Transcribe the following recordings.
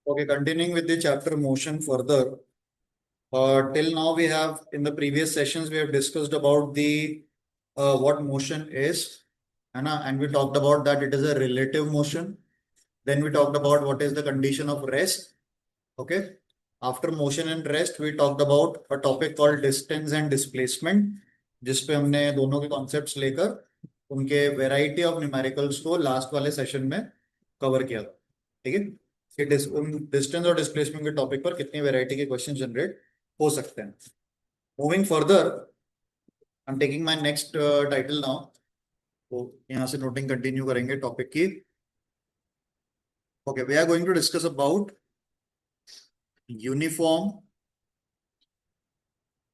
Okay, continuing with the chapter motion further. Till now, we have in the previous sessions we have discussed about the what motion is, and we talked about that it is a relative motion. Then we talked about what is the condition of rest. Okay. After motion and rest, we talked about a topic called distance and displacement, जिसपे हमने दोनों के concepts लेकर उनके variety of numericals को last वाले session में cover किया था। ठीक है, कि डिस्टेंस और डिस्प्लेसमेंट के टॉपिक पर कितनी वेराइटी के क्वेश्चन जनरेट हो सकते हैं। Moving further, I am taking my next title now. तो यहाँ से नोटिंग कंटिन्यू करेंगे टॉपिक की। Okay, we are going to discuss about uniform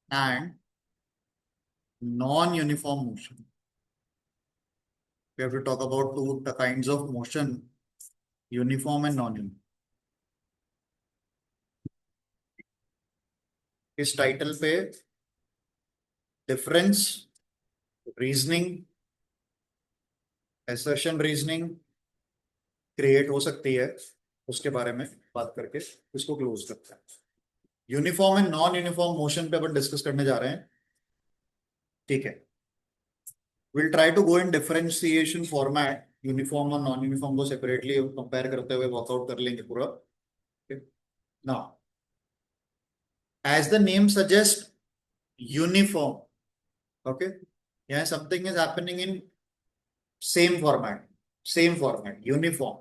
and non-uniform motion. We have to talk about two kinds of motion, uniform and non-uniform. इस title पे difference, reasoning, assertion reasoning create हो सकती है, उसके बारे में बात करके इसको क्लोज करते हैं। Uniform and non uniform motion पे अपन डिस्कस करने जा रहे हैं। ठीक है, will try to go in differentiation format, uniform और नॉन यूनिफॉर्म को सेपरेटली कंपेयर करते हुए वर्कआउट कर लेंगे पूरा। Now as the name suggests, uniform. Okay, yeah, something is happening in same format, uniform.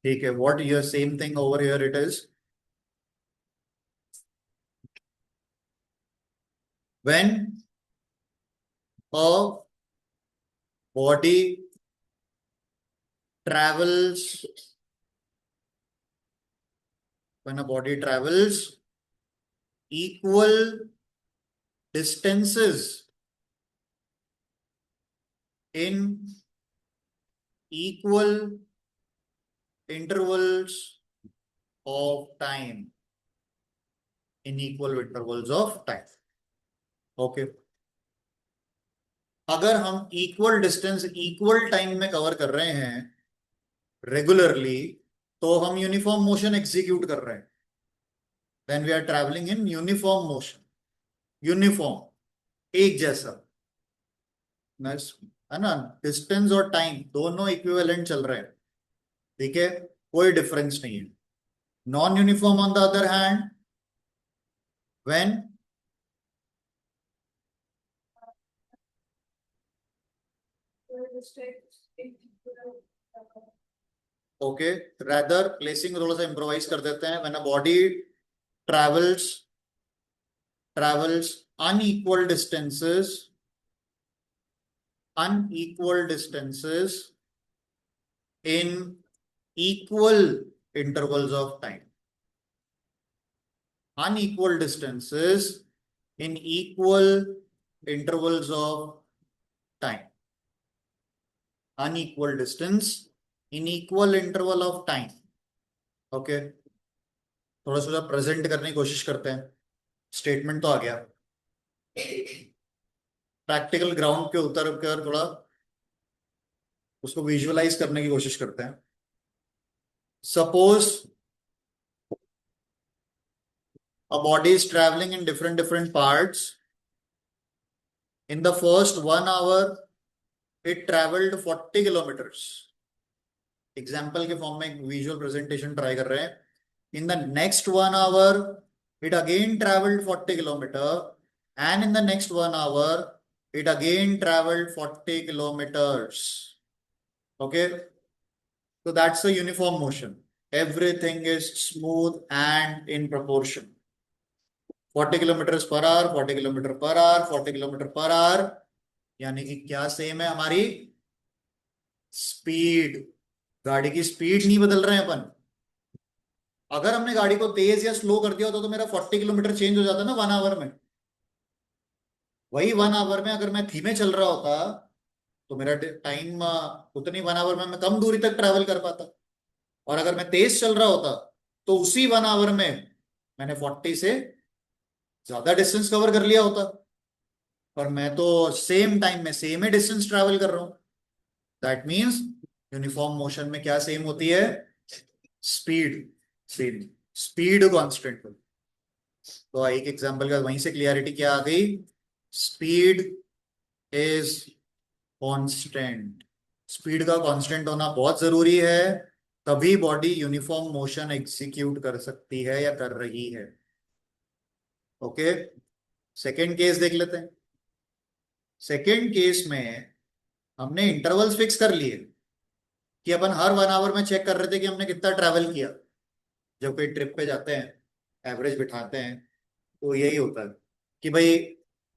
Okay, what your same thing over here it is when a body travels, equal distances in equal intervals of time, okay, अगर हम equal distance equal time में cover कर रहे हैं regularly, तो हम uniform motion execute कर रहे हैं। Then we are traveling in uniform motion, uniform, एक जैसा, है ना। डिस्टेंस और टाइम दोनों इक्विवेलेंट चल रहे हैं, ठीक है, कोई डिफरेंस नहीं है। Non uniform on the other hand, when okay, rather placing थोड़ा सा इंप्रोवाइज कर देते हैं। When a body travels unequal distances in equal intervals of time, unequal distances in equal intervals of time, unequal distance in equal interval of time. Okay, थोड़ा सा present करने की कोशिश करते हैं। स्टेटमेंट तो आ गया, प्रैक्टिकल ग्राउंड के उतर कर थोड़ा उसको विजुअलाइज करने की कोशिश करते हैं। Suppose a body is traveling in different parts. In the first 1 hour it traveled 40 kilometers. Example के फॉर्म में एक विजुअल प्रेजेंटेशन ट्राई कर रहे हैं। In the next 1 hour it again traveled 40 kilometer, and in the next 1 hour it again traveled 40 kilometers. Okay, so that's a uniform motion. Everything is smooth and in proportion. 40 kilometre per hour, 40 kilometre per hour, 40 kilometre per hour, यानी कि क्या same है, हमारी speed, गाड़ी की speed नहीं बदल रहे हैं अपन। अगर हमने गाड़ी को तेज या स्लो कर दिया होता तो मेरा 40 किलोमीटर चेंज हो जाता ना 1 आवर में। वही 1 आवर में अगर मैं धीमे चल रहा होता तो मेरा टाइम उतनी 1 आवर में मैं कम दूरी तक ट्रेवल कर पाता, और अगर मैं तेज चल रहा होता तो उसी 1 आवर में मैंने 40 से ज्यादा डिस्टेंस कवर कर लिया होता। पर मैं तो सेम टाइम में सेम ही डिस्टेंस ट्रेवल कर रहा हूं। दैट मीन्स यूनिफॉर्म मोशन में क्या सेम होती है, स्पीड सेम। स्पीड कांस्टेंट हो। तो एक एग्जांपल का वहीं से क्लियरिटी क्या आ गई, स्पीड इज कांस्टेंट। स्पीड का कांस्टेंट होना बहुत जरूरी है, तभी बॉडी यूनिफॉर्म मोशन एग्जीक्यूट कर सकती है या कर रही है। ओके, सेकेंड केस देख लेते हैं। सेकेंड केस में हमने इंटरवल्स फिक्स कर लिए कि अपन हर 1 आवर में चेक कर रहे थे कि हमने कितना ट्रैवल किया। जब कोई ट्रिप पे जाते हैं, एवरेज बिठाते हैं, तो यही होता है कि भाई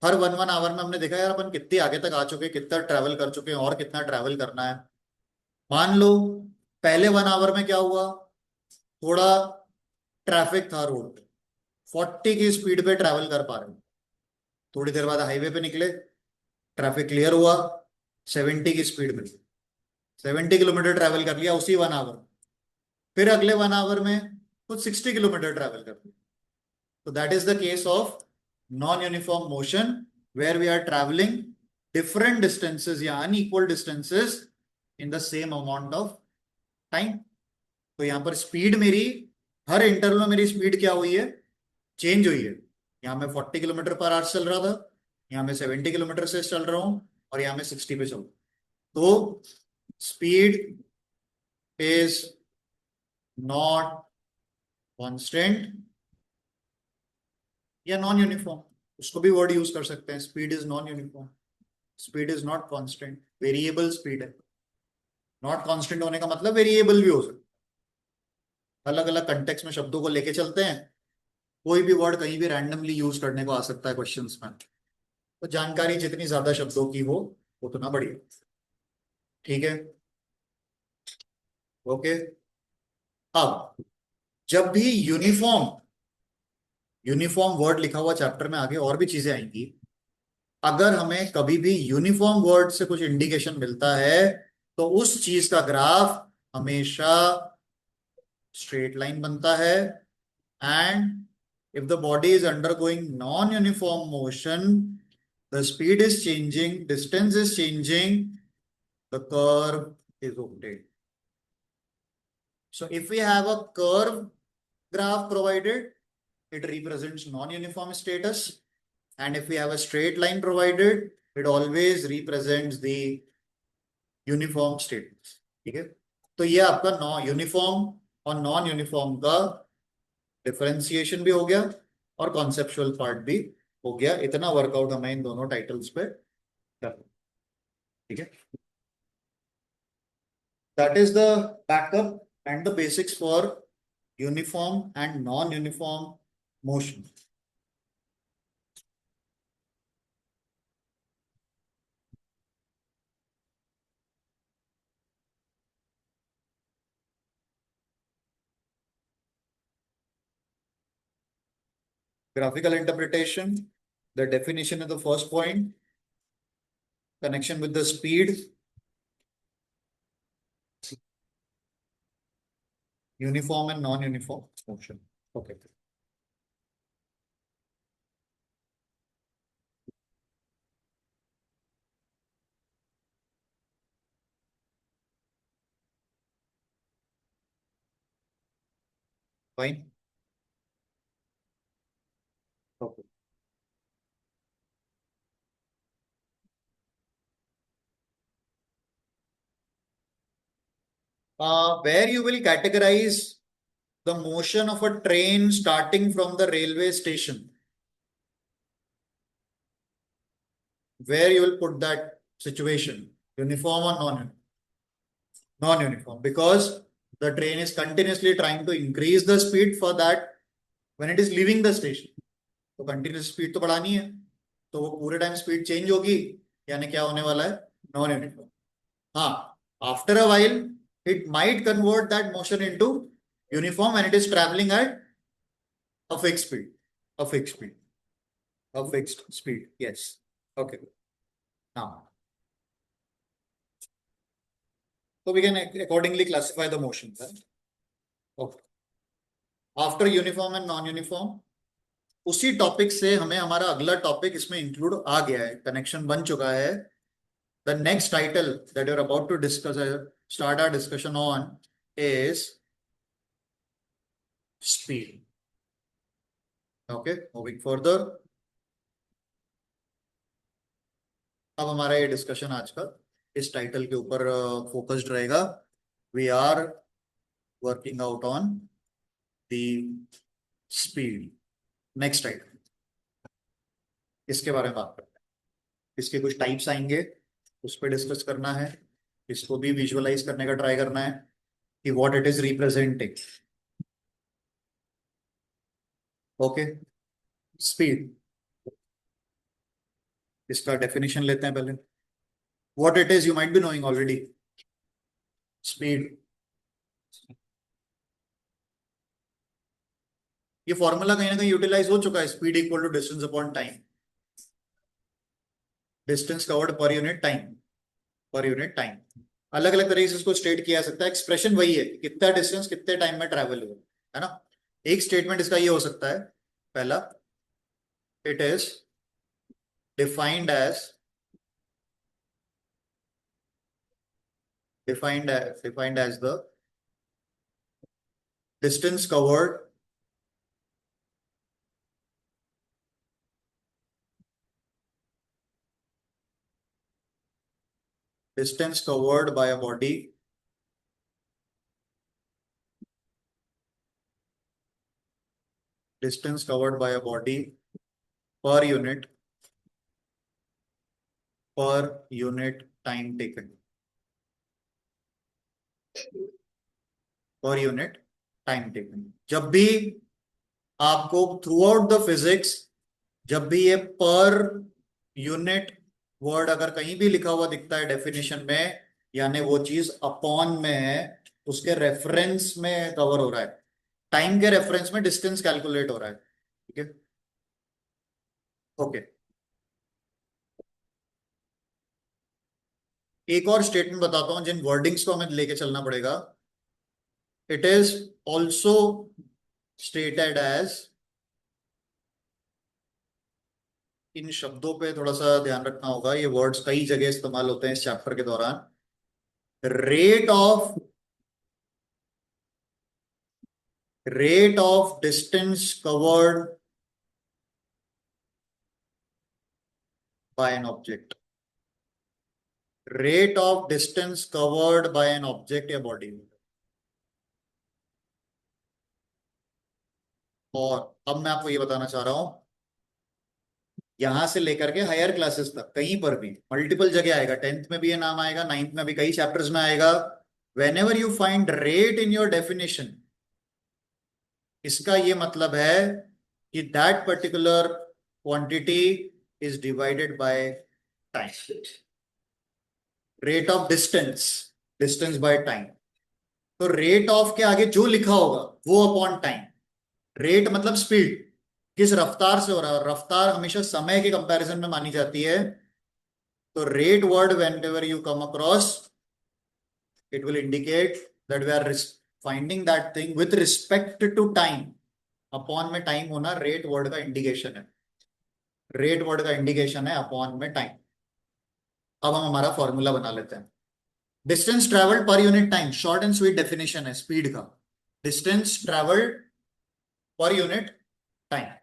हर वन वन आवर में हमने देखा यार अपन कितनी आगे तक आ चुके हैं, कितना ट्रैवल कर चुके हैं और कितना ट्रैवल करना है। मान लो पहले 1 आवर में क्या हुआ, थोड़ा ट्रैफिक था रोड पे, 40 की स्पीड पे ट्रैवल कर पा रहे हो। थोड़ी देर बाद हाईवे पे निकले, ट्रैफिक क्लियर हुआ, 70 की स्पीड में 70 किलोमीटर ट्रैवल कर लिया उसी 1 आवर। फिर अगले 1 आवर में कुछ 60 किलोमीटर ट्रैवल कर लिया। So that is the case of non-uniform motion where we are traveling different distances या unequal distances in the same amount of time. तो यहाँ पर स्पीड मेरी हर इंटरवल में मेरी स्पीड क्या हुई है, चेंज हुई है। यहाँ मैं 40 किलोमीटर पर आवर चल रहा था, यहाँ मैं 70 किलोमीटर से चल रहा हूँ, और यहाँ मैं 60 पे चल रहा हूँ। तो स्पीड इज नॉट कांस्टेंट या नॉन यूनिफॉर्म, उसको भी वर्ड यूज कर सकते हैं। Speed is non uniform, speed is not constant, variable speed है। नॉट कांस्टेंट होने का मतलब वेरिएबल भी हो सकता है। अलग अलग कंटेक्स्ट में शब्दों को लेके चलते हैं, कोई भी वर्ड कहीं भी रैंडमली यूज करने को आ सकता है क्वेश्चंस में। तो जानकारी जितनी ज्यादा शब्दों की हो उतना बढ़िया। ठीक है, ओके। अब जब भी यूनिफॉर्म यूनिफॉर्म वर्ड लिखा हुआ चैप्टर में आगे और भी चीजें आएंगी, अगर हमें कभी भी यूनिफॉर्म वर्ड से कुछ इंडिकेशन मिलता है तो उस चीज का ग्राफ हमेशा स्ट्रेट लाइन बनता है। And if the body is undergoing non-uniform motion, the speed is changing, distance is changing, the curve is rotated. So if we have a curve graph provided, it represents non-uniform status. And if we have a straight line provided, it always represents the uniform status. ठीक है, तो ये आपका uniform और non uniform का differentiation भी हो गया और कॉन्सेप्चुअल पार्ट भी हो गया। इतना वर्कआउट हमें इन दोनों टाइटल्स पे करना। ठीक है, that is the backup and the basics for uniform and non uniform motion. Graphical interpretation, the definition is the first point, connection with the speed, uniform and non-uniform motion. Okay. Fine. Okay. Where you will categorize the motion of a train starting from the railway station, where you will put that situation, uniform or non-uniform, because the train is continuously trying to increase the speed for that when it is leaving the station. तो continuous speed तो बढ़ानी है, तो वो पूरे time speed change होगी, यानी क्या होने वाला है, नॉन यूनिफॉर्म। हाँ, after a while it might convert that motion into uniform when it is traveling at a fixed speed, a fixed speed, a fixed speed. Yes. Okay. Now, so we can accordingly classify the motions. Right? Okay. After uniform and non-uniform, उसी topic से हमें हमारा अगला topic इसमें include आ गया है, connection बन चुका है। The next title that you're about to discuss, start our discussion on is speed. Okay, moving further. अब हमारा ये डिस्कशन आज का इस टाइटल के ऊपर फोकस्ड रहेगा. We are working out on the speed. Next title, इसके बारे में बात करते हैं. इसके कुछ टाइप्स आएंगे, उस पर डिस्कस करना है. इसको भी विजुअलाइज करने का ट्राई करना है कि what it is representing. Okay, speed. इसका डेफिनेशन लेते हैं पहले. What it is you might be knowing already. Speed, ये फॉर्मूला कहीं ना कहीं यूटिलाइज हो चुका है. Speed equal to distance upon time. Distance covered per unit time. Per unit time अलग अलग तरीके से इसको स्टेट किया जा सकता है. एक्सप्रेशन वही है, कितना डिस्टेंस कितने टाइम में ट्रैवल हुआ, है ना. एक स्टेटमेंट इसका ये हो सकता है. पहला, it is defined as defined as the distance covered by a body per unit time taken. पर यूनिट टाइम टेकन. जब भी आपको थ्रू आउट द फिजिक्स, जब भी ये पर यूनिट वर्ड अगर कहीं भी लिखा हुआ दिखता है डेफिनेशन में, यानी वो चीज अपॉन में है, उसके रेफरेंस में कवर हो रहा है. टाइम के रेफरेंस में डिस्टेंस कैलकुलेट हो रहा है. ठीक है, ओके. एक और स्टेटमेंट बताता हूं जिन वर्डिंग्स को हमें लेके चलना पड़ेगा. It is also stated as, इन शब्दों पे थोड़ा सा ध्यान रखना होगा, ये वर्ड्स कई जगह इस्तेमाल होते हैं इस चैप्टर के दौरान. Rate of distance covered by an object. Rate of distance covered by an object या बॉडी. और अब मैं आपको ये बताना चाह रहा हूं, यहां से लेकर के हायर क्लासेस तक कहीं पर भी मल्टीपल जगह आएगा. 10th में भी ये नाम आएगा, 9th में भी कई चैप्टर्स में आएगा. When ever you find rate in your definition, इसका ये मतलब है कि that particular quantity is divided by time. Rate of distance, distance by time. तो रेट ऑफ के आगे जो लिखा होगा वो अपॉन टाइम. रेट मतलब स्पीड, किस रफ्तार से हो रहा है. रफ्तार हमेशा समय के कंपैरिजन में मानी जाती है. तो rate word whenever you come across, it will indicate that we are finding that thing with respect to time. Upon में टाइम होना रेट वर्ड का इंडिकेशन है. रेट वर्ड का इंडिकेशन है अपॉन में टाइम. अब हम हमारा फॉर्मूला बना लेते हैं. Distance travelled per unit time, short and sweet definition है स्पीड का. Distance travelled per unit time.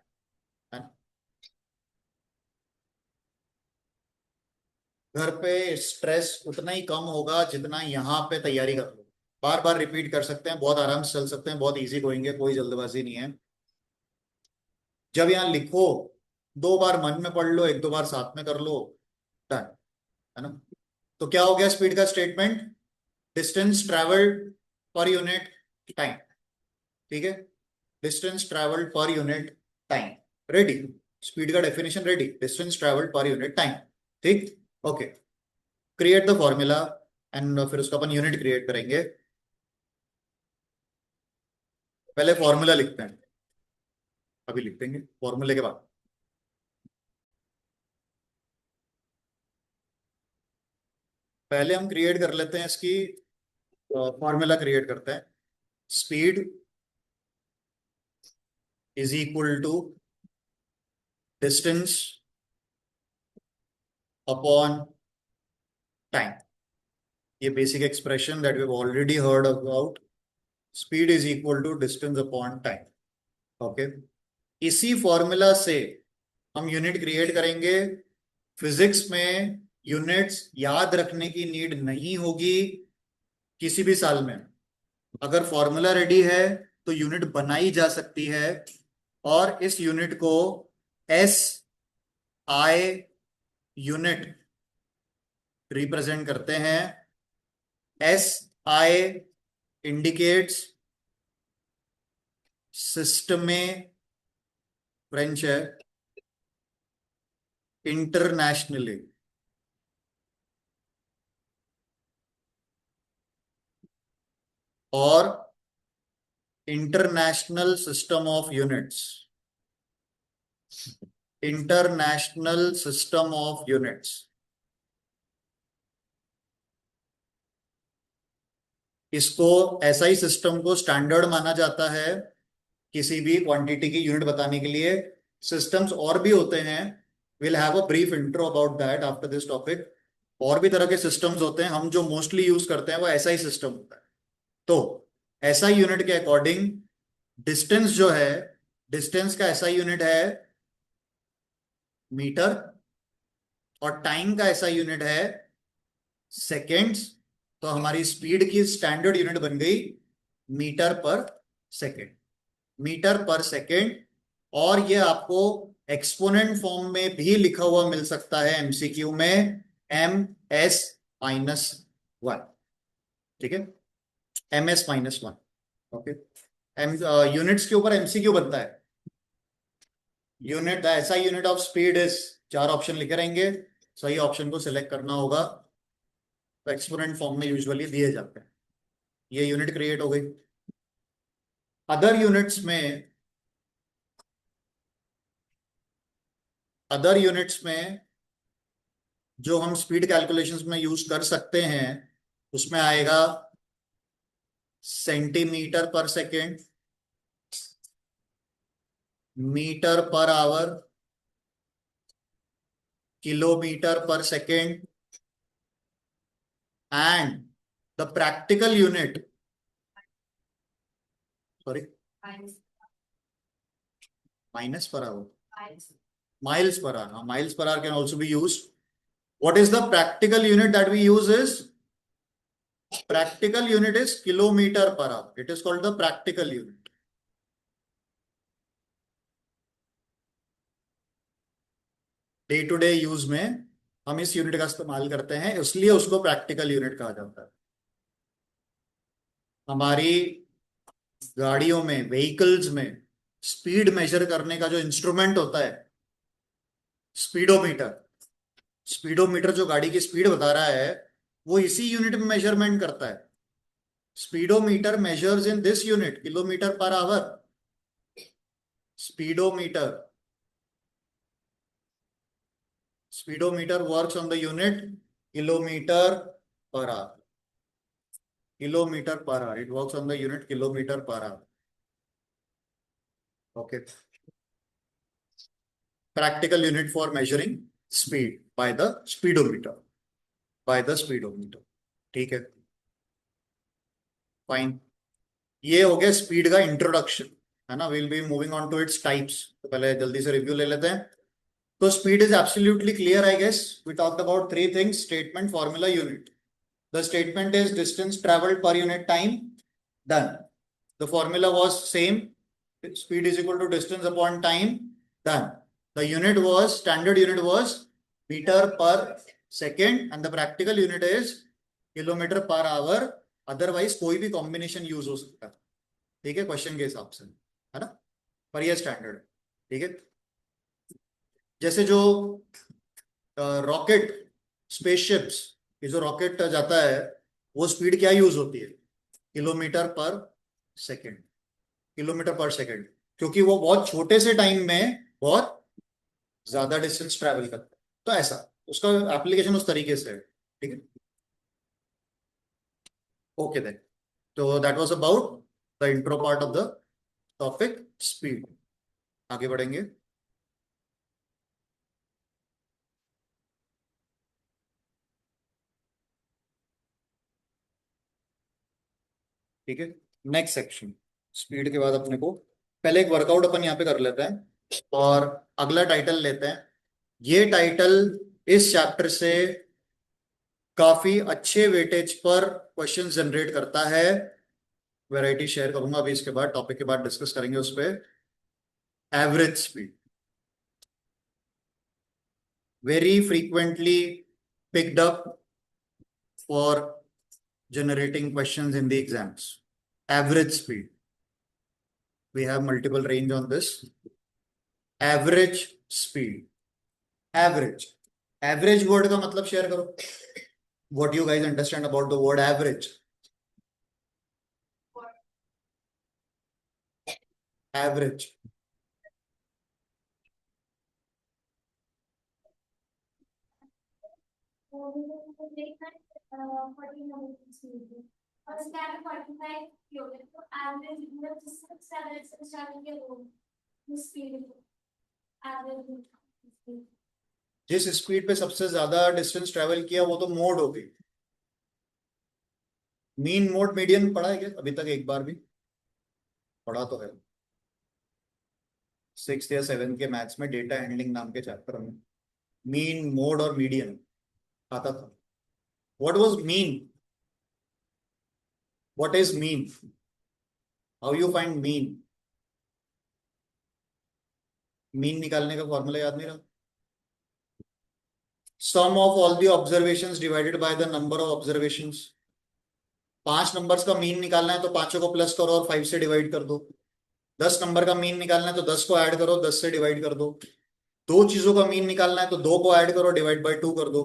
घर पे स्ट्रेस उतना ही कम होगा जितना यहाँ पे तैयारी कर लो. बार बार रिपीट कर सकते हैं, बहुत आराम से चल सकते हैं, बहुत इजी गोइंग है, कोई जल्दबाजी नहीं है. जब यहाँ लिखो, 2 बार मन में पढ़ लो, 1-2 बार साथ में कर लो, डन, है ना. तो क्या हो गया स्पीड का statement. Distance travelled per unit time. ठीक है, distance travelled per unit time. Ready. Speed का definition ready. Distance travelled per unit time. ठीक, okay. Create the formula and फिर उसका अपन यूनिट क्रिएट करेंगे. पहले फॉर्मूला लिखते हैं, अभी लिख देंगे फॉर्मूले के बाद. पहले हम क्रिएट कर लेते हैं इसकी, फॉर्मूला क्रिएट करते हैं. Speed is equal to distance upon time. ये basic expression that we already heard about. Speed is equal to distance upon time. Okay, इसी फॉर्मूला से हम यूनिट क्रिएट करेंगे। फिजिक्स में यूनिट्स याद रखने की नीड नहीं होगी किसी भी साल में। अगर फॉर्मूला रेडी है तो यूनिट बनाई जा सकती है, और इस यूनिट को एस आई यूनिट रिप्रेजेंट करते हैं। एस आई इंडिकेट्स सिस्टम में, फ्रेंच है, इंटरनेशनली। और international system of units, international system of units, इसको एसआई सिस्टम को स्टैंडर्ड माना जाता है किसी भी क्वांटिटी की यूनिट बताने के लिए। सिस्टम्स और भी होते हैं, will have a brief intro about that after this topic. और भी तरह के सिस्टम्स होते हैं, हम जो मोस्टली यूज करते हैं वो एसआई सिस्टम होता है। तो एसआई यूनिट के अकॉर्डिंग डिस्टेंस जो है, डिस्टेंस का एसआई यूनिट है मीटर, और टाइम का एसआई यूनिट है सेकेंड्स। तो हमारी स्पीड की स्टैंडर्ड यूनिट बन गई मीटर पर सेकेंड, मीटर पर सेकेंड। और ये आपको एक्सपोनेंट फॉर्म में भी लिखा हुआ मिल सकता है एमसीक्यू में, MS-1। ठीक है, MS-1। ओके, एम यूनिट्स के ऊपर एमसीक्यू बनता है। Unit, the SI unit of speed is, चार ऑप्शन लिखे रहेंगे, सही ऑप्शन को सिलेक्ट करना होगा। तो एक्सपोनेंट फॉर्म में यूजुअली दिए जाते हैं। ये यूनिट क्रिएट हो गई। अदर यूनिट्स में, अदर यूनिट्स में जो हम स्पीड कैलकुलेशंस में यूज कर सकते हैं, उसमें आएगा centimetre per second, metre per hour, kilometre per second, and the practical unit, sorry, minus per hour, miles per hour. Miles per hour can also be used. What is the practical unit that we use is, practical unit is kilometer per hour. It is called the practical unit. Day to day use में हम इस unit का इस्तेमाल करते हैं, इसलिए उसको practical unit कहा जाता है। हमारी गाड़ियों में, व्हीकल्स में स्पीड मेजर करने का जो इंस्ट्रूमेंट होता है, स्पीडोमीटर, स्पीडोमीटर जो गाड़ी की स्पीड बता रहा है वो इसी यूनिट में मेजरमेंट करता है। Speedometer measures in this unit, kilometre per hour. Speedometer, speedometer works on the unit kilometer per hour, kilometer per hour, it works on the unit kilometer per hour. Okay, practical unit for measuring speed by the speedometer, by the speedometer. ठीक है, fine. ये हो गया speed का introduction, है ना। Will be moving on to its types. तो पहले जल्दी से रिव्यू ले लेते हैं। तो speed is absolutely clear, I guess. We talked about three things: statement, formula, unit. The statement is distance traveled per unit time. Done. The formula was same. Speed is equal to distance upon time. Done. The unit was, standard unit was meter per second, and the practical unit is kilometer per hour. Otherwise कोई भी combination use हो सकता है, ठीक है, question के हिसाब से, है ना। पर ये स्टैंडर्ड, ठीक है। जैसे जो रॉकेट, स्पेसशिप्स, ये जो रॉकेट जाता है, वो स्पीड क्या यूज होती है? Kilometre per second, kilometre per second, क्योंकि वो बहुत छोटे से टाइम में बहुत ज्यादा डिस्टेंस ट्रेवल करता है। तो ऐसा उसका एप्लीकेशन उस तरीके से है, ठीक है। ओके देन, तो that was about the intro part of the topic speed. आगे बढ़ेंगे। ठीक है, नेक्स्ट सेक्शन स्पीड के बाद अपने को पहले एक वर्कआउट अपन यहाँ पे कर लेते हैं और अगला टाइटल लेते हैं। ये टाइटल इस चैप्टर से काफी अच्छे वेटेज पर क्वेश्चन जनरेट करता है। वैरायटी शेयर करूंगा अभी, इसके बाद टॉपिक के बाद डिस्कस करेंगे उस पर। Average speed very frequently picked up for generating questions in the exams. Average speed. We have multiple range on this. Average speed. Average. Average word का मतलब शेयर करो. What do you guys understand about the word average? Average. जिस speed पे सबसे ज्यादा distance travel किया वो तो मोड हो गई। मीन मोड मीडियन पढ़ा है क्या अभी तक एक बार भी? पढ़ा तो है। सिक्स या सेवन के मैथ्स में डेटा हैंडलिंग नाम के चैप्टर में मीन मोड और मीडियन आता था। What was mean? What is mean? How you find mean? Mean निकालने का फॉर्मूला याद नहीं रहा? Sum of all the observations divided by the number of observations. 5 numbers का मीन निकालना है तो पांचों को प्लस करो और 5 से डिवाइड कर दो। 10 नंबर का मीन निकालना है तो 10 को ऐड करो, 10 से डिवाइड कर दो। दो चीजों का मीन निकालना है तो 2 को ऐड करो, डिवाइड बाय 2 कर दो।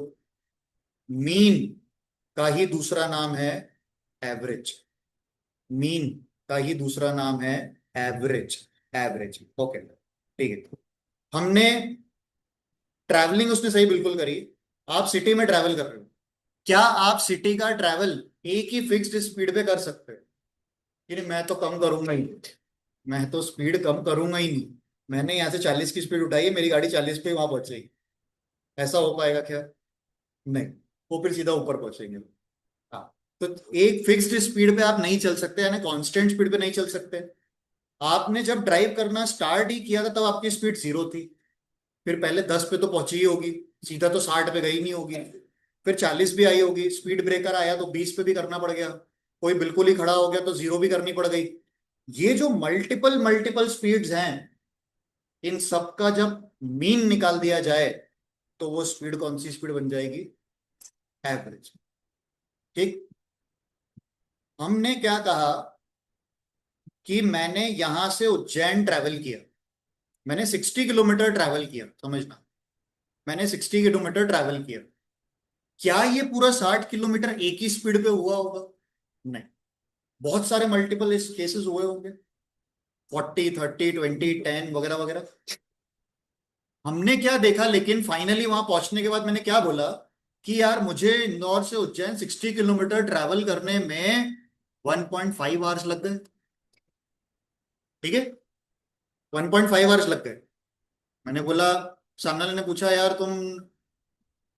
मीन का ही दूसरा नाम है एवरेज। मीन का ही दूसरा नाम है एवरेज। एवरेज, ओके ठीक है। हमने ट्रैवलिंग उसने सही बिल्कुल करी। आप सिटी में ट्रैवल कर रहे हो, क्या आप सिटी का ट्रैवल एक ही फिक्स्ड स्पीड पे कर सकते हो? कि नहीं, मैं तो कम करूंगा ही, मैं तो स्पीड कम करूंगा ही नहीं। मैंने यहाँ से 40 की स्पीड उठाई है, मेरी गाड़ी 40 पे वहां पहुंचेगी। ऐसा हो पाएगा क्या? नहीं, वो फिर सीधा ऊपर पहुंचेंगे। हाँ, तो एक फिक्स्ड स्पीड पे आप नहीं चल सकते, यानी कांस्टेंट स्पीड पे नहीं चल सकते। आपने जब ड्राइव करना स्टार्ट ही किया था तब आपकी स्पीड 0 थी। फिर पहले 10 पे तो पहुंची ही होगी, सीधा तो 60 पे गई नहीं होगी। फिर 40 भी आई होगी, स्पीड ब्रेकर आया तो 20 पे भी करना पड़ गया। कोई बिल्कुल ही खड़ा हो गया तो 0 भी करनी पड़ गई। ये जो मल्टीपल मल्टीपल स्पीड्स हैं, इन सब का जब मीन निकाल दिया जाए तो वो स्पीड कौन सी स्पीड बन जाएगी? एवरेज। ठीक। हमने क्या कहा कि मैंने यहां से उज्जैन ट्रैवल किया, मैंने 60 किलोमीटर ट्रैवल किया, समझना, मैंने 60 किलोमीटर ट्रैवल किया। क्या ये पूरा 60 किलोमीटर एक ही स्पीड पे हुआ होगा? नहीं, बहुत सारे मल्टीपल इस केसेस हुए होंगे, 40 30 20 10 वगैरह वगैरह। हमने क्या देखा, लेकिन फाइनली वहां पहुंचने के बाद मैंने क्या बोला कि यार मुझे इंदौर से उज्जैन 60 किलोमीटर ट्रैवल करने में 1.5 आवर्स लग गए। ठीक है, 1.5 आवर्स लग गए। मैंने बोला, सामने वाले ने पूछा यार तुम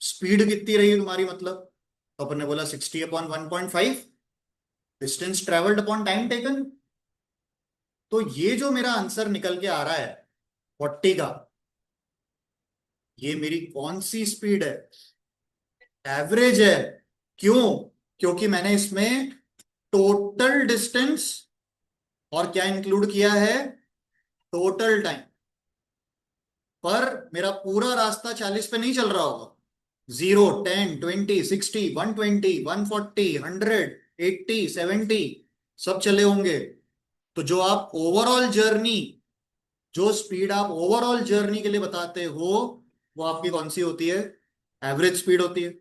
स्पीड कितनी रही तुम्हारी, मतलब? तो अपन ने बोला 60/1.5, distance travelled upon time taken. तो ये जो मेरा आंसर निकल के आ रहा है 40 का, ये मेरी कौन सी स्पीड है? एवरेज है। क्यों? क्योंकि मैंने इसमें टोटल डिस्टेंस और क्या इंक्लूड किया है? Total time. पर मेरा पूरा रास्ता 40 पे नहीं चल रहा होगा। 0 10 20 60 120 140 100 80 70 सब चले होंगे। तो जो आप ओवरऑल जर्नी, जो स्पीड आप ओवरऑल जर्नी के लिए बताते हो, वो आपकी कौन सी होती है? एवरेज स्पीड होती है।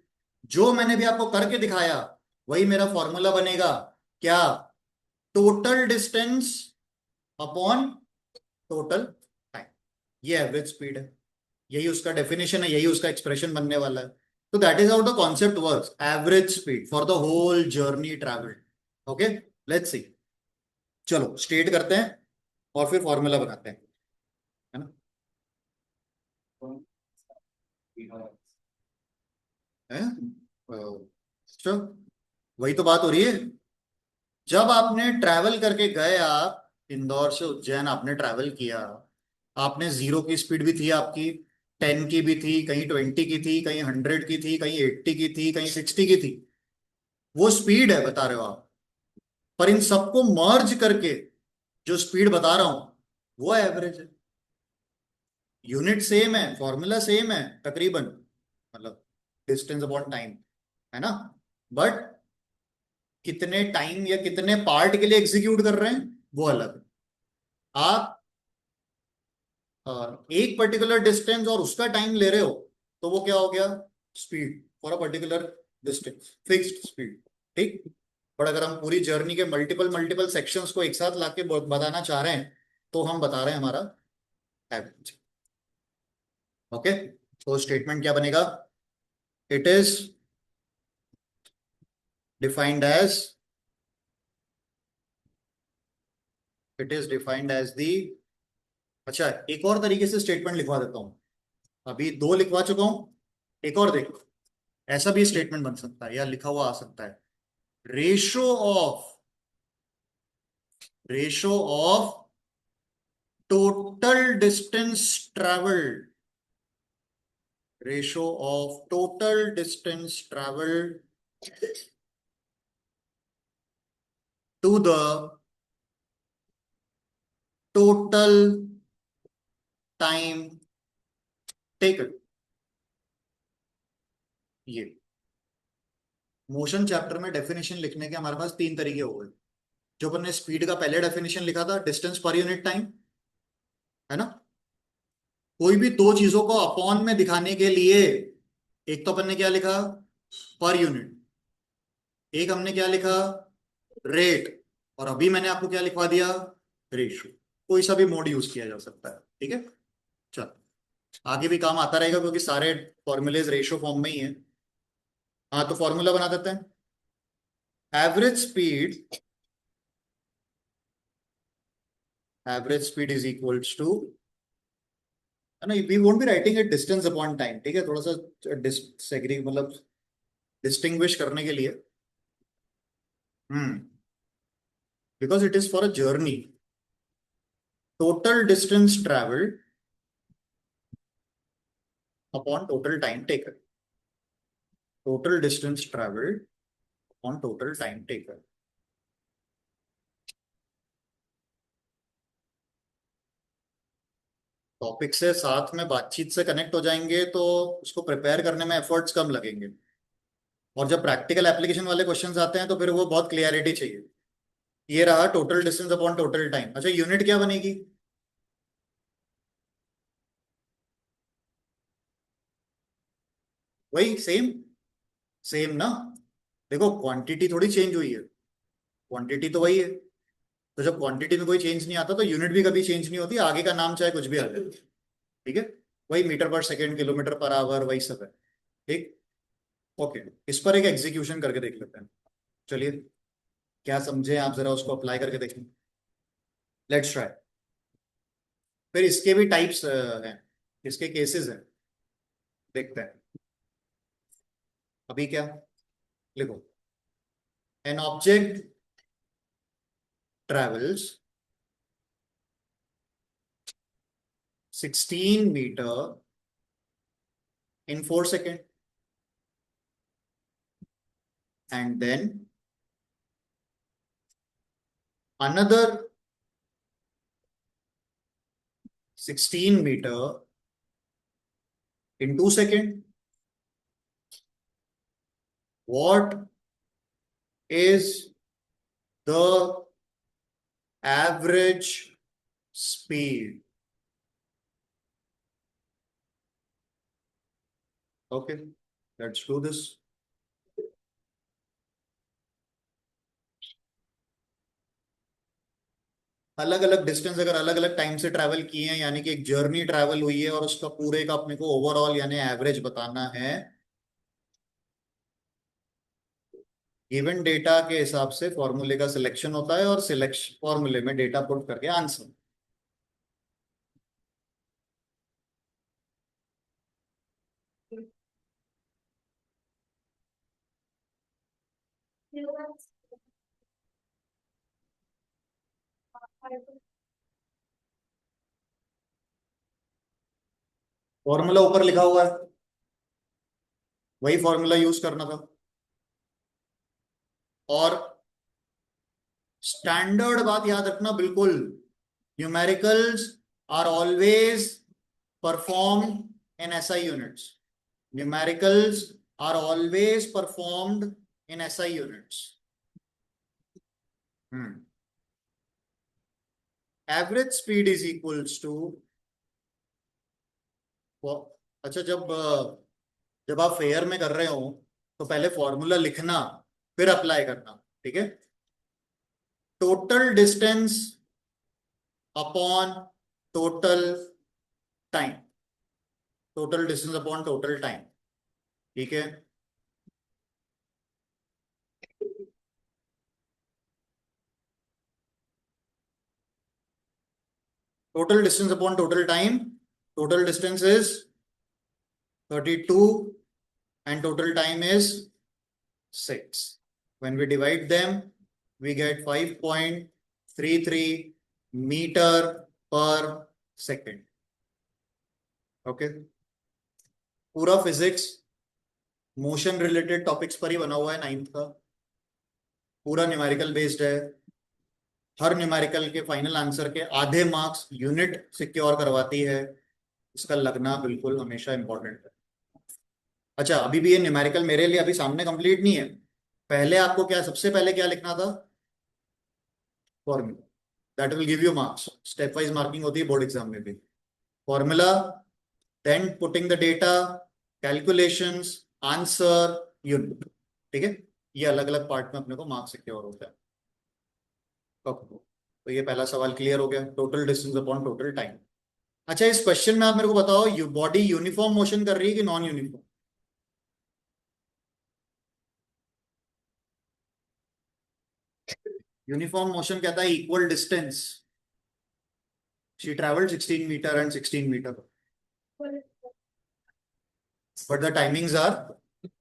जो मैंने भी आपको करके दिखाया वही मेरा फॉर्मूला बनेगा। क्या? Total distance upon total time. ये एवरेज स्पीड है, यही उसका डेफिनेशन है, यही उसका एक्सप्रेशन बनने वाला है। तो that is how the concept works, average speed for the whole journey travelled. Okay, let's see. चलो स्टेट करते हैं और फिर फॉर्मूला बनाते हैं, है ना? है? अच्छा, वही तो बात हो रही है। जब आपने ट्रैवल करके गए, आप इंदौर से उज्जैन आपने ट्रैवल किया, आपने 0 की स्पीड भी थी आपकी, 10 की भी थी, कहीं 20 की थी, कहीं 100 की थी, कहीं 80 की थी, कहीं 60 की थी। वो स्पीड है बता रहे हो आप, पर इन सबको मर्ज करके जो स्पीड बता रहा हूं वो एवरेज है। यूनिट सेम है, फॉर्मूला सेम है तकरीबन, मतलब डिस्टेंस अपॉन टाइम, है ना। बट कितने टाइम या कितने पार्ट के लिए एग्जीक्यूट कर रहे हैं वो अलग है। आप एक पर्टिकुलर डिस्टेंस और उसका टाइम ले रहे हो तो वो क्या हो गया, speed for a particular distance, fixed speed. ठीक। बट अगर हम पूरी जर्नी के मल्टीपल मल्टीपल सेक्शंस को एक साथ लाके बताना चाह रहे हैं तो हम बता रहे हैं हमारा एवरेज। ओके, तो स्टेटमेंट क्या बनेगा, it is defined as, it is defined as the, अच्छा एक और तरीके से स्टेटमेंट लिखवा देता हूं, अभी दो लिखवा चुका हूं, एक और देखो। ऐसा भी स्टेटमेंट बन सकता है या लिखा हुआ आ सकता है, ratio of, ratio of total distance travelled, ratio of total distance travelled to the total time taken. ये मोशन चैप्टर में डेफिनेशन लिखने के हमारे पास तीन तरीके हो गए। जो अपन ने स्पीड का पहले डेफिनेशन लिखा था, डिस्टेंस पर यूनिट टाइम, है ना। कोई भी दो चीजों को अपॉन में दिखाने के लिए, एक तो अपन ने क्या लिखा, पर यूनिट, एक हमने क्या लिखा, रेट, और अभी मैंने आपको क्या लिखवा दिया, रेशो। कोई सा भी मोड यूज किया जा सकता है, ठीक है। चल, आगे भी काम आता रहेगा क्योंकि सारे फॉर्मूलेज रेशो फॉर्म में ही है। हाँ, तो फॉर्मूला बना देते हैं, average speed, average speed is equals to, है ना, we won't be writing it distance upon time, ठीक है, थोड़ा सा सेग्री मतलब डिस्टिंग्विश करने के लिए। Hmm, because it is for a journey, total distance travelled upon total time taken, total distance travelled upon total time taken. Topic से साथ में बातचीत से कनेक्ट हो जाएंगे तो उसको प्रिपेयर करने में एफर्ट्स कम लगेंगे, और जब प्रैक्टिकल एप्लीकेशन वाले क्वेश्चंस आते हैं तो फिर वो बहुत क्लियरिटी चाहिए। ये रहा total distance upon total time, अच्छा यूनिट क्या बनेगी, वही सेम, सेम ना। देखो क्वांटिटी थोड़ी चेंज हुई है, क्वांटिटी तो वही है। तो जब क्वांटिटी में कोई चेंज नहीं आता तो यूनिट भी कभी चेंज नहीं होती, आगे का नाम चाहे कुछ भी आ जाए, ठीक है। वही मीटर पर सेकेंड, किलोमीटर पर आवर, वही सब है। ठीक। ओके, इस पर एक एग्जीक्यूशन करके देख लेते हैं। चलिए, क्या समझे आप, जरा उसको अप्लाई करके देखें। Let's try. फिर इसके भी टाइप्स हैं, इसके केसेस हैं, देखते हैं। अभी क्या लिखो, an object travels 16 meter in 4 seconds, and then another 16 meter in 2 seconds. What is the average speed? Okay, let's do this. अलग अलग डिस्टेंस अगर अलग अलग टाइम से ट्रैवल किए हैं, यानी कि एक जर्नी ट्रैवल हुई है और उसका पूरे का अपने को ओवरऑल यानी एवरेज बताना है, गिवन डेटा के हिसाब से फॉर्मूले का सिलेक्शन होता है और सिलेक्शन फॉर्मूले में डेटा पुट करके आंसर। फॉर्मूला ऊपर लिखा हुआ है, वही फॉर्मूला यूज करना था। और स्टैंडर्ड बात याद रखना बिल्कुल, numericals are always performed in SI units. Numericals are always performed in SI units. Average speed is equals to, अच्छा जब आप फेयर में कर रहे हो तो पहले फॉर्मूला लिखना, फिर अप्लाई करना, ठीक है। Total distance upon total time, total distance upon total time, ठीक है। Total distance upon total time, total distance is 32 and total time is 6. When we divide them, we get 5.33 meter per second. Okay. पूरा physics motion related topics पर ही बना हुआ है, 9th का पूरा numerical based है। हर न्यूमेरिकल के फाइनल आंसर के आधे मार्क्स यूनिट सिक्योर करवाती है, इसका लगना बिल्कुल हमेशा इंपॉर्टेंट है। अच्छा, अभी भी ये न्यूमेरिकल मेरे लिए अभी सामने कंप्लीट नहीं है। पहले आपको क्या, सबसे पहले क्या लिखना था? Formula, that will give you marks. Step wise marking होती है बोर्ड एग्जाम में भी। Formula, then putting the data, calculations, answer, unit, ठीक है। ये अलग अलग पार्ट में अपने को मार्क्स सिक्योर होता है। तो ये पहला सवाल क्लियर हो गया, total distance upon total time. अच्छा, इस क्वेश्चन में आप मेरे को बताओ, बॉडी यूनिफॉर्म मोशन कर रही है कि नॉन यूनिफॉर्म? यूनिफॉर्म मोशन कहता है equal distance. She travelled 16 metre and 16 metre, but the timings are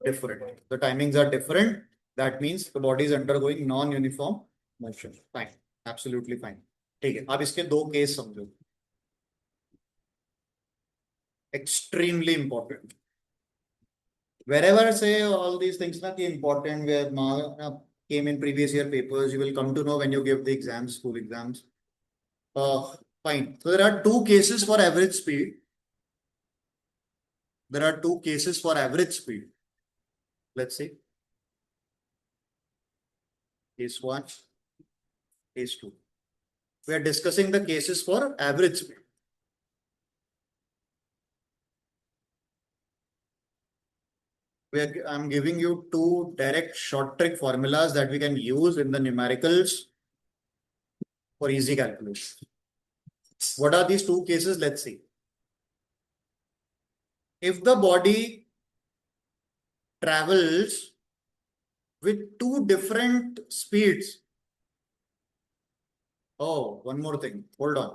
different. The timings are different. That means the body is undergoing non-uniform motion. Fine, absolutely fine. ठीक है, अब इसके दो case समझो, extremely important. Wherever say all these things na ki important, where came in previous year papers, you will come to know when you give the exams, school exams. Fine. So there are two cases for average speed. There are two cases for average speed. Let's see. Case one, case two. We are discussing the cases for average speed. I'm giving you two direct short trick formulas that we can use in the numericals for easy calculation. What are these two cases? Let's see. If the body travels with two different speeds. Oh, one more thing. Hold on.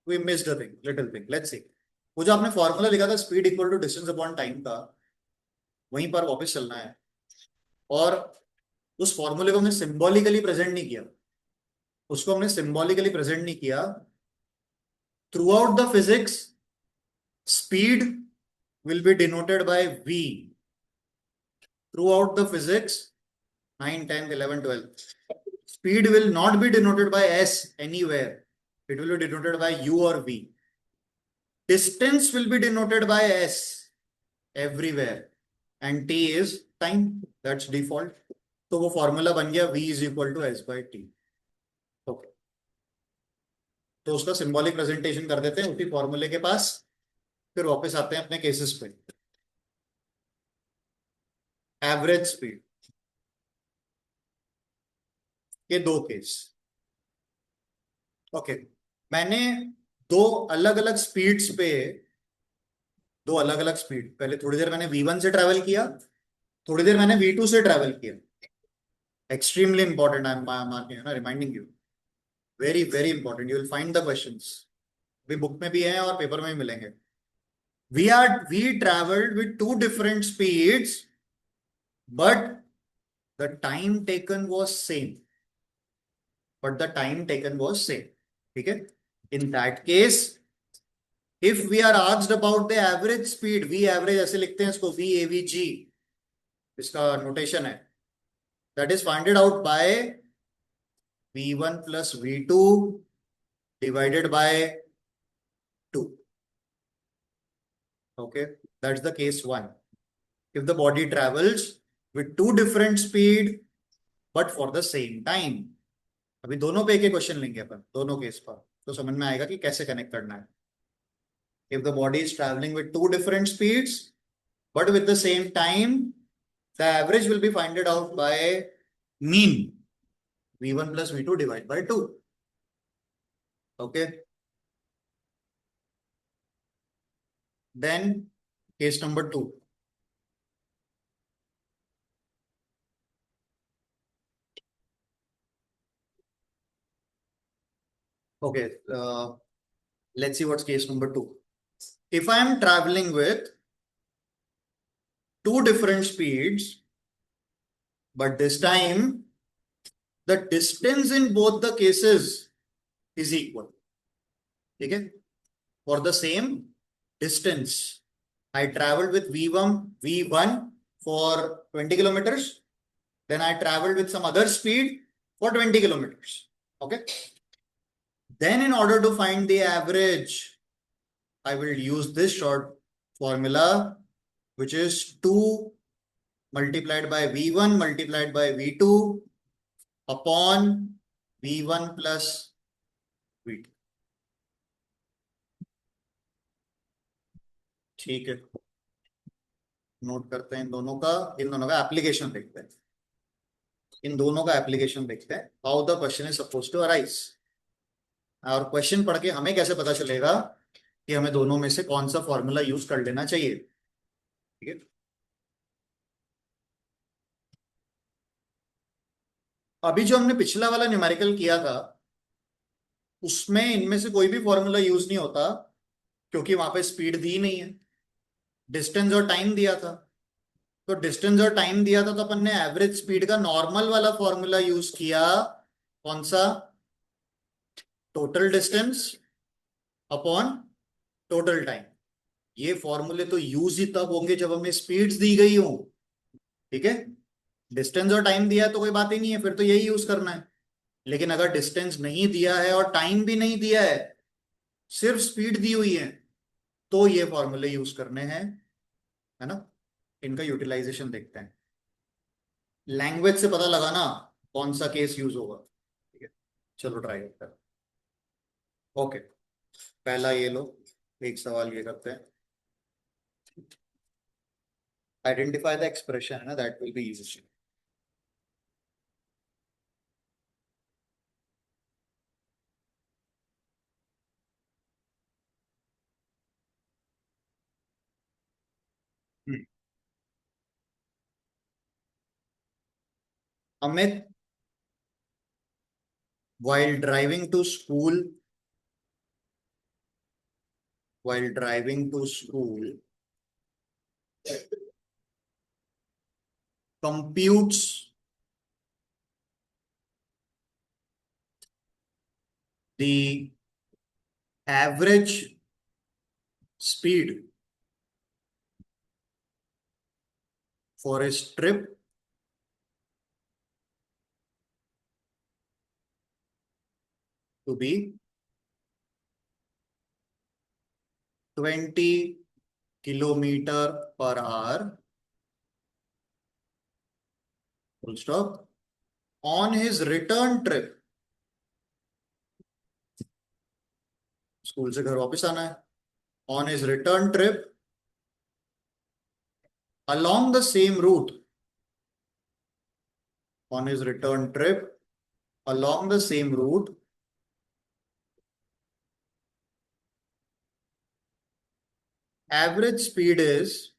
We missed a thing, little thing. Let's see. वो जो आपने formula लिखा था speed equal to distance upon time का, वहीं पर वापस चलना है। और उस फॉर्मूले को हमने सिंबॉलिकली प्रेजेंट नहीं किया, उसको हमने सिंबॉलिकली प्रेजेंट नहीं किया। Through out the physics speed will be denoted by V. Throughout the physics, 9, 10, 11, 12. Speed will not be denoted by S anywhere. It will be denoted by U or V. Distance will be denoted by S everywhere. And T is time. That's default. तो वो formula बन गया V is equal to S by T. Okay. तो उसका symbolic presentation कर देते हैं उसी फॉर्मूले के पास, फिर वापस आते हैं अपने केसेस पे। एवरेज स्पीड के दो केस। ओके, मैंने दो अलग अलग स्पीड्स पे, दो अलग अलग स्पीड, पहले थोड़ी देर मैंने V1 से ट्रेवल किया, थोड़ी देर मैंने V2 से ट्रेवल किया। Extremely important, I am marking, reminding you, very very important. You will find the questions, भी बुक में भी है और पेपर में भी मिलेंगे। we traveled with two different speeds, but the time taken was same. but the time taken was same. ठीक है? In that case, if we are asked about the average speed, V average ऐसे लिखते हैं इसको, VAVG, इसका notation है. That is find it out by V1 plus V2 divided by 2. Okay, that's the case 1. If the body travels with two different speed but for the same time. अभी दोनों पे एक एक क्वेश्चन लेंगे अपन, दोनों case पर, तो समझ में आएगा कि कैसे कनेक्ट करना है. If the body is traveling with two different speeds but with the same time, the average will be finded out by mean, V1 plus V2 divided by 2. Okay. Then case number 2. Okay, let's see what's case number 2. If I am traveling with two different speeds, but this time the distance in both the cases is equal. Okay, for the same distance, I traveled with V1 for 20 kilometers. Then I traveled with some other speed for 20 kilometers. Okay. Then in order to find the average, I will use this short formula, which is 2 multiplied by V1 multiplied by V2 upon V1 plus V2. ठीक है, note करते हैं इन दोनों का application देखते हैं. इन दोनों का एप्लीकेशन देखते हैं. How the question is suppose to arise. और क्वेश्चन पढ़ के हमें कैसे पता चलेगा कि हमें दोनों में से कौन सा फॉर्मूला यूज कर लेना चाहिए. ठीक है, अभी जो हमने पिछला वाला न्यूमेरिकल किया था उसमें इनमें से कोई भी फॉर्मूला यूज नहीं होता, क्योंकि वहां पे स्पीड दी नहीं है, डिस्टेंस और टाइम दिया था. तो डिस्टेंस और टाइम दिया था तो अपन ने एवरेज स्पीड का नॉर्मल वाला फॉर्मूला यूज किया. कौन सा? Total distance upon total time. ये फॉर्मूले तो यूज ही तब होंगे जब हमें स्पीड्स दी गई हो. ठीक है, डिस्टेंस और टाइम दिया है तो कोई बात ही नहीं है, फिर तो यही यूज करना है. लेकिन अगर डिस्टेंस नहीं दिया है और टाइम भी नहीं दिया है, सिर्फ स्पीड दी हुई है, तो ये फॉर्मूले यूज करने हैं, है ना. इनका यूटिलाइजेशन देखते हैं. लैंग्वेज से पता लगाना कौन सा केस यूज होगा. ठीक है, चलो ट्राई करते हैं. ओके, पहला ये लो, एक सवाल ये करते हैं. आइडेंटिफाई द एक्सप्रेशन, है ना, that will be easy. Amit, while driving to school, computes the average speed for a trip to be 20 kilometer per hour, full stop, on his return trip. School से घर वापस आना है. On his return trip along the same route, on his return trip along the same route, average speed is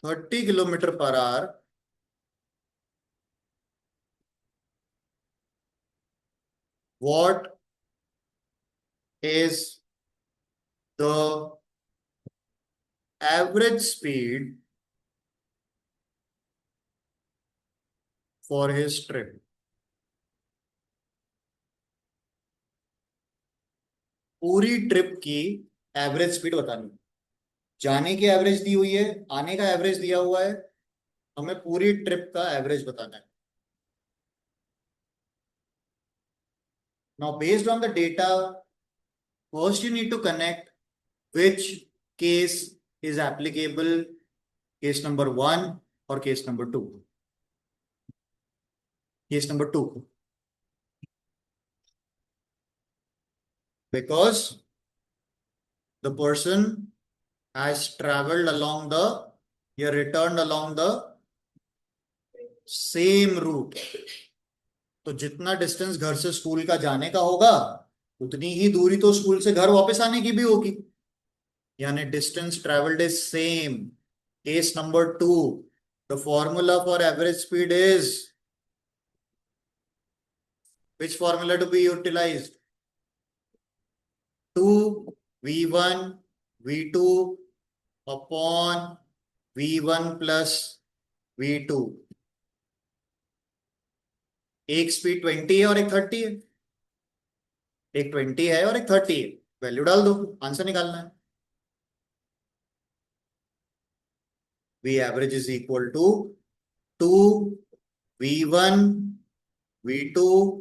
30 kilometer per hour what is the average speed for his trip. पूरी trip की average speed बतानी, जाने की average दी हुई है, आने का average दिया हुआ है, हमें पूरी ट्रिप का एवरेज बताना है. Now based on the data, first you need to connect which case is applicable, case number 1 or case number 2. Case number 2, because the person has traveled along the, he returned along the same route. तो जितना distance घर से school का जाने का होगा, उतनी ही दूरी तो स्कूल से घर वापस आने की भी होगी, यानी distance travelled is same. Case number 2, the formula for average speed is, which formula to be utilized? 2v1 v2 upon v1 plus v2. एक स्पीड 20 है और एक 30 है, एक 20 है और एक 30 है, वैल्यू डाल दो, आंसर निकालना है. V average is equal to 2v1 v2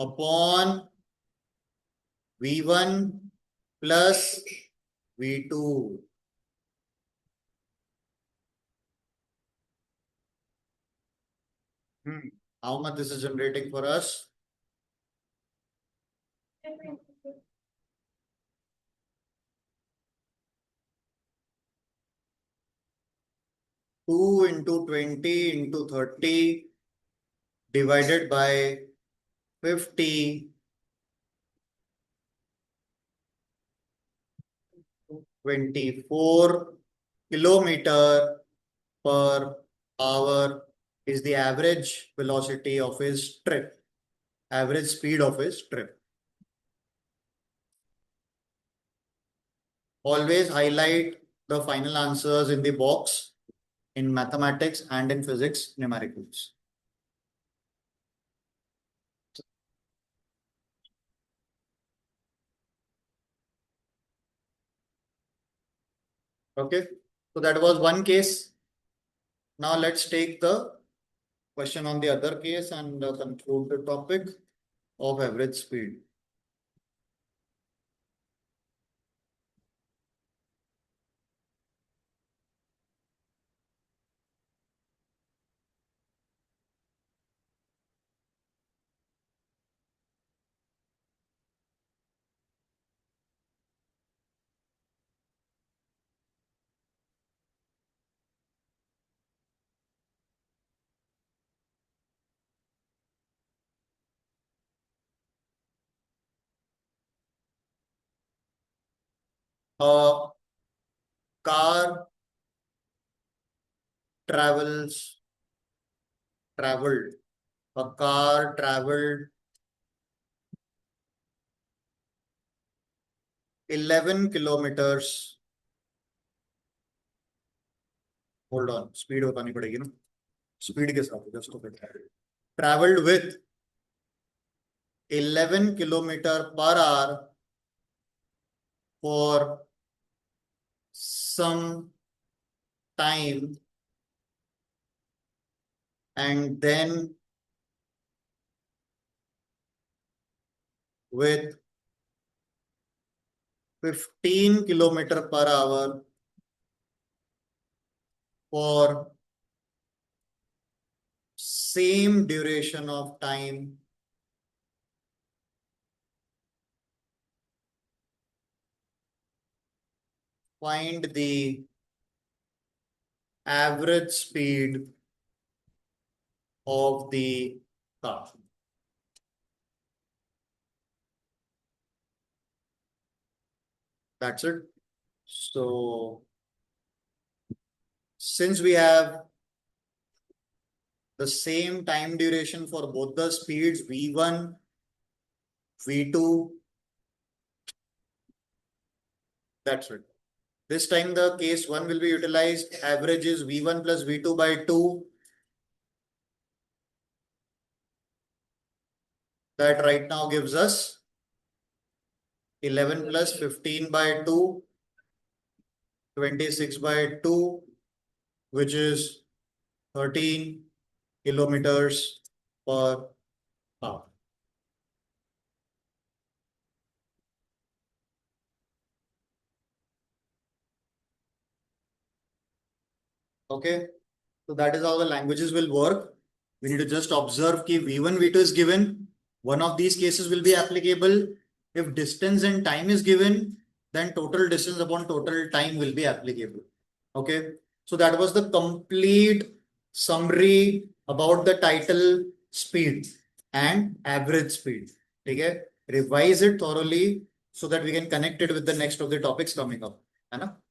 upon v1 plus v2. How much this is generating for us? 2 into 20 into 30 divided by 50, 24 kilometer per hour is the average velocity of his trip, average speed of his trip. Always highlight the final answers in the box in mathematics and in physics numericals. Okay, so that was one case. Now let's take the question on the other case and conclude the topic of average speed. A car traveled, a car traveled 11 kilometers. Hold on, speed बतानी पड़ेगी ना, speed के साथ just तो traveled with 11 kilometer per hour for some time, and then with 15 kilometer per hour for same duration of time, find the average speed of the car. That's it. So since we have the same time duration for both the speeds, V1, V2, that's it. This time the case 1 will be utilized. Average is V1 plus V2 by 2. that right now gives us 11 plus 15 by 2, 26 by 2, which is 13 kilometers per hour. Okay, so that is how the languages will work. We need to just observe कि V1, V2 is given. One of these cases will be applicable. If distance and time is given, then total distance upon total time will be applicable. Okay, so that was the complete summary about the title speed and average speed. Okay, revise it thoroughly so that we can connect it with the next of the topics coming up. है ना?